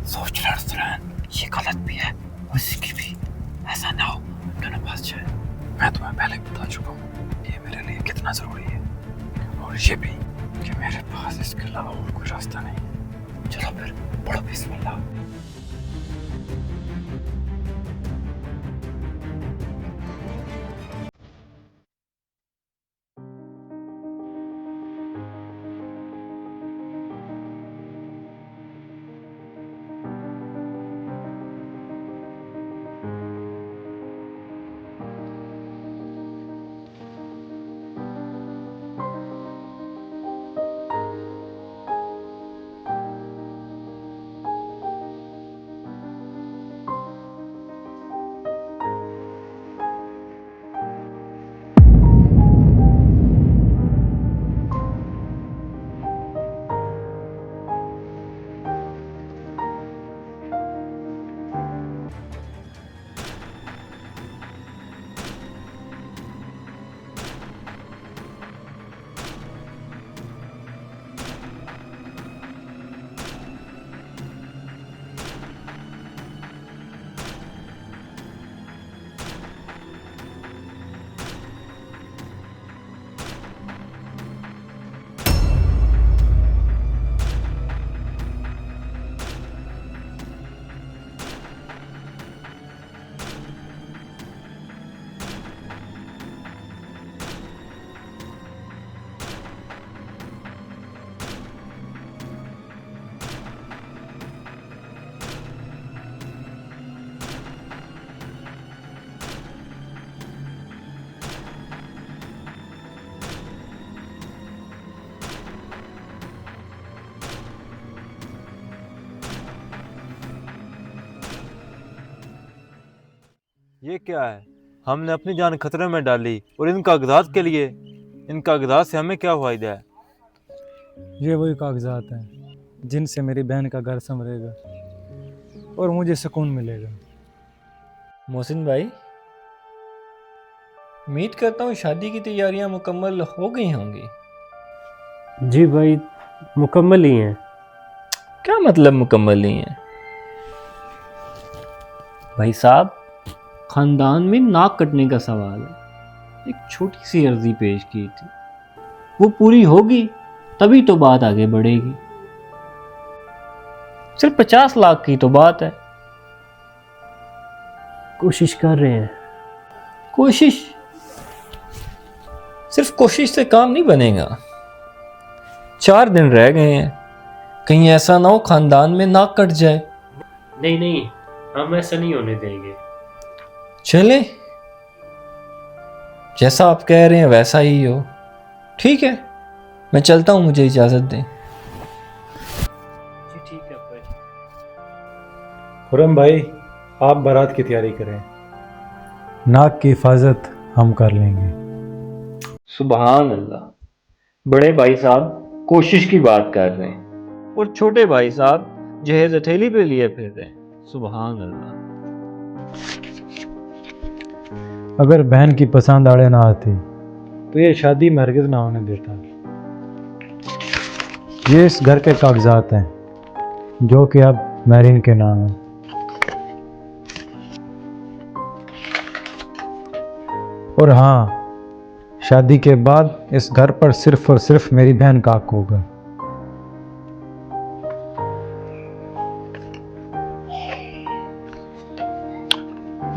सोच लड़सरान, ये गलत भी है उसकी भी, ऐसा ना हो दोनों पास जाए। मैं तुम्हें पहले बता चुका हूँ ये मेरे लिए कितना जरूरी है, और ये भी कि मेरे पास इसके अलावा और कोई रास्ता नहीं है। चलो फिर पढ़ो बिस्मिल्लाह। ये क्या है? हमने अपनी जान खतरे में डाली और इन कागजात के लिए? इन कागजात से हमें क्या फायदा है? ये वही कागजात हैं जिनसे मेरी बहन का घर संवरेगा और मुझे सुकून मिलेगा। मोहसिन भाई, उम्मीद करता हूँ शादी की तैयारियां मुकम्मल हो गई होंगी। जी भाई, मुकम्मल ही हैं। क्या मतलब मुकम्मल नहीं है? भाई साहब, खानदान में नाक कटने का सवाल है। एक छोटी सी अर्जी पेश की थी, वो पूरी होगी तभी तो बात आगे बढ़ेगी। सिर्फ 50 लाख की तो बात है। कोशिश कर रहे हैं। कोशिश? सिर्फ कोशिश से काम नहीं बनेगा। 4 दिन रह गए हैं, कहीं ऐसा ना हो खानदान में नाक कट जाए। नहीं नहीं, हम ऐसा नहीं होने देंगे। चले, जैसा आप कह रहे हैं वैसा ही हो। ठीक है, मैं चलता हूं, मुझे इजाजत दें। जी ठीक है भाई। खुरम भाई, आप बारात की तैयारी करें, नाक की हिफाजत हम कर लेंगे। सुभान अल्लाह। बड़े भाई साहब कोशिश की बात कर रहे हैं और छोटे भाई साहब जहेज हथेली पे लिए फिर रहे हैं। सुभान अल्लाह। अगर बहन की पसंद आड़े ना आती तो ये शादी में हरगिज ना होने देता। ये इस घर के कागजात हैं जो कि अब मैरिन के नाम है। और हाँ, शादी के बाद इस घर पर सिर्फ और सिर्फ मेरी बहन का हक होगा।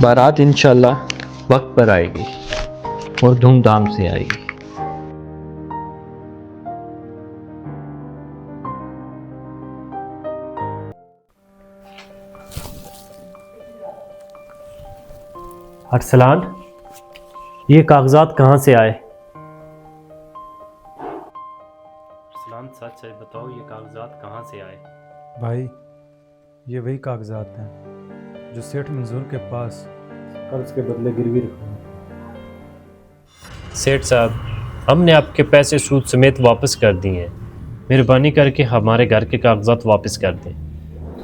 बारात इंशाल्लाह वक्त पर आएगी और धूमधाम से आएगी। अरसलान, ये कागजात कहाँ से आए? अरसलान, सच है बताओ, ये कागजात कहाँ से आए? भाई, ये वही कागजात हैं जो सेठ मंजूर के पास कर्ज के बदले गिरवी रखे हैं। सेठ साहब, हमने आपके पैसे सूद समेत वापस कर दिए हैं। मेहरबानी करके हमारे घर के कागजात वापस कर दें।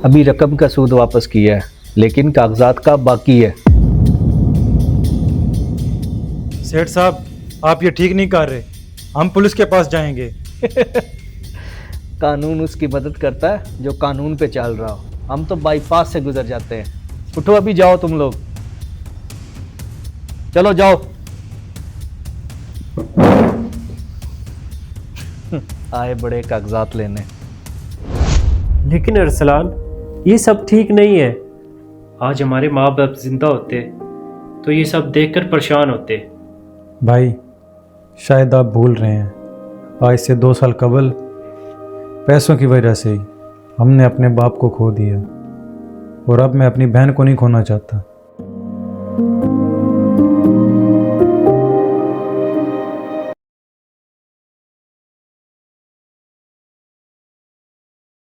अभी रकम का सूद वापस किया है, लेकिन कागजात का बाकी है। सेठ साहब, आप ये ठीक नहीं कर रहे, हम पुलिस के पास जाएंगे। कानून उसकी मदद करता है जो कानून पे चल रहा हो। हम तो बाईपास से गुजर जाते हैं। उठो, अभी जाओ तुम लोग, चलो जाओ। आए बड़े कागजात लेने। लेकिन अरसलान, ये सब ठीक नहीं है। आज हमारे माँ बाप जिंदा होते तो ये सब देखकर परेशान होते। भाई शायद आप भूल रहे हैं, आज से 2 साल कबल पैसों की वजह से ही हमने अपने बाप को खो दिया, और अब मैं अपनी बहन को नहीं खोना चाहता।